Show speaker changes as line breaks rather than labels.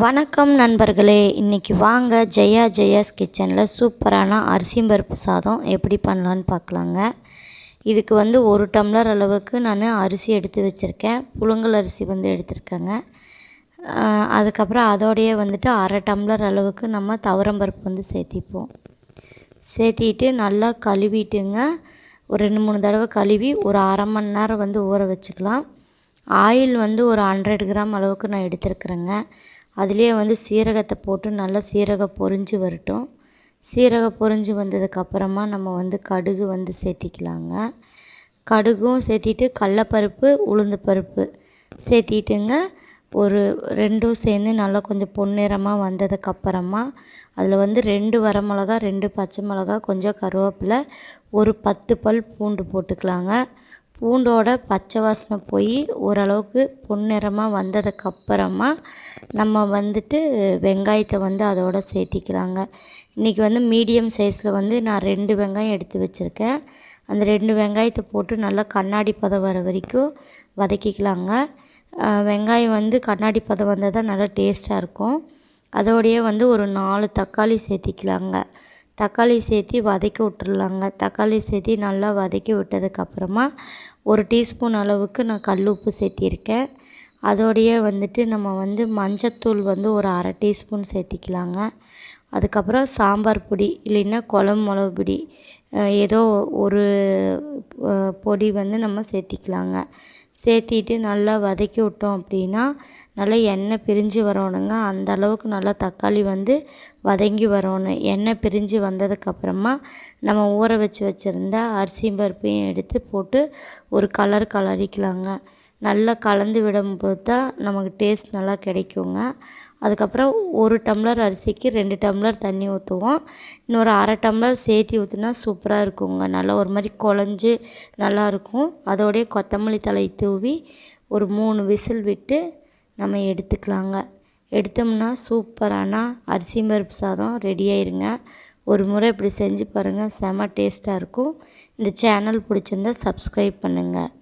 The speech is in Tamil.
வணக்கம் நண்பர்களே, இன்றைக்கி வாங்க ஜெயாஸ் கிச்சனில் சூப்பரான அரிசி பருப்பு சாதம் எப்படி பண்ணலான்னு பார்க்கலாங்க. இதுக்கு வந்து 1 டம்ளர் அளவுக்கு நான் அரிசி எடுத்து வச்சுருக்கேன். புழுங்கல் அரிசி வந்து எடுத்துருக்கேங்க. அதுக்கப்புறம் அதோடையே வந்துட்டு 1/2 டம்ளர் அளவுக்கு நம்ம துவரம்பருப்பு வந்து சேர்த்திட்டு நல்லா கழுவிட்டுங்க. ஒரு 2-3 தடவை கழுவி ஒரு அரை மணி நேரம் வந்து ஊற வச்சுக்கலாம். ஆயில் வந்து ஒரு 100 கிராம் அளவுக்கு நான் எடுத்துருக்குறேங்க. அதிலே வந்து சீரகத்தை போட்டு நல்லா சீரகம் பொரிஞ்சு வரட்டும். சீரகம் பொரிஞ்சு வந்ததுக்கப்புறமா நம்ம வந்து கடுகு வந்து சேர்த்திக்கலாங்க. கடுகும் சேர்த்திட்டு கடலப்பருப்பு, உளுந்து பருப்பு சேர்த்திட்டுங்க. ஒரு 2ம் சேர்ந்து நல்லா கொஞ்சம் பொன்னிறமாக வந்ததுக்கப்புறமா அதில் வந்து 2 வரமிளகா, 2 பச்சை மிளகா, கொஞ்சம் கருவேப்பிலை, ஒரு 10 பல் பூண்டு போட்டுக்கலாங்க. பூண்டோட பச்சை வாசனை போய் ஓரளவுக்கு பொன்னிறமாக வந்ததுக்கப்புறமா நம்ம வந்துட்டு வெங்காயத்தை வந்து அதோடு சேர்த்திக்கலாங்க. இன்றைக்கி வந்து மீடியம் சைஸில் வந்து நான் 2 வெங்காயம் எடுத்து வச்சுருக்கேன். அந்த 2 வெங்காயத்தை போட்டு நல்லா கண்ணாடி பதம் வர வரைக்கும் வதக்கிக்கலாங்க. வெங்காயம் வந்து கண்ணாடி பதம் வந்தால் தான் நல்லா டேஸ்ட்டாக இருக்கும். அதோடையே வந்து ஒரு 4 தக்காளி சேர்த்திக்கலாங்க. தக்காளி சேர்த்தி வதக்கி விட்டுறலாங்க. தக்காளி சேர்த்தி நல்லா வதக்கி விட்டதுக்கப்புறமா 1 டீஸ்பூன் அளவுக்கு நான் கல் உப்பு சேர்த்திருக்கேன். அதோடையே வந்துட்டு நம்ம வந்து மஞ்சத்தூள் வந்து ஒரு 1/2 டீஸ்பூன் சேர்த்திக்கலாங்க. அதுக்கப்புறம் சாம்பார் பொடி இல்லைன்னா குழம்பு மிளகு பொடி ஏதோ ஒரு பொடி வந்து நம்ம சேர்த்திக்கலாங்க. சேர்த்திட்டு நல்லா வதக்கி விட்டோம் அப்படின்னா நல்லா எண்ணெய் பிரிஞ்சு வரணுங்க. அந்த அளவுக்கு நல்லா தக்காளி வந்து வதங்கி வரணும். எண்ணெய் பிரிஞ்சு வந்ததுக்கப்புறமா நம்ம ஊற வச்சுருந்த அரிசி பருப்பையும் எடுத்து போட்டு ஒரு கலரிக்கலாங்க. நல்லா கலந்து விடும்போது தான் நமக்கு டேஸ்ட் நல்லா கிடைக்குங்க. அதுக்கப்புறம் 1 டம்ளர் அரிசிக்கு 2 டம்ளர் தண்ணி ஊற்றுவோம். இன்னொரு 1/2 டம்ளர் சேர்த்தி ஊற்றினா சூப்பராக இருக்குங்க. நல்லா ஒரு மாதிரி குழஞ்சி நல்லாயிருக்கும். அதோடைய கொத்தமல்லி தழை தூவி ஒரு 3 விசில் விட்டு நம்ம எடுத்துக்கலாங்க. எடுத்தோம்னா சூப்பரான அரிசி பருப்பு சாதம் ரெடி ஆயிருங்க. ஒரு முறை இப்படி செஞ்சு பாருங்கள், செம டேஸ்ட்டாக இருக்கும். இந்த சேனல் பிடிச்சிருந்தா சப்ஸ்கிரைப் பண்ணுங்கள்.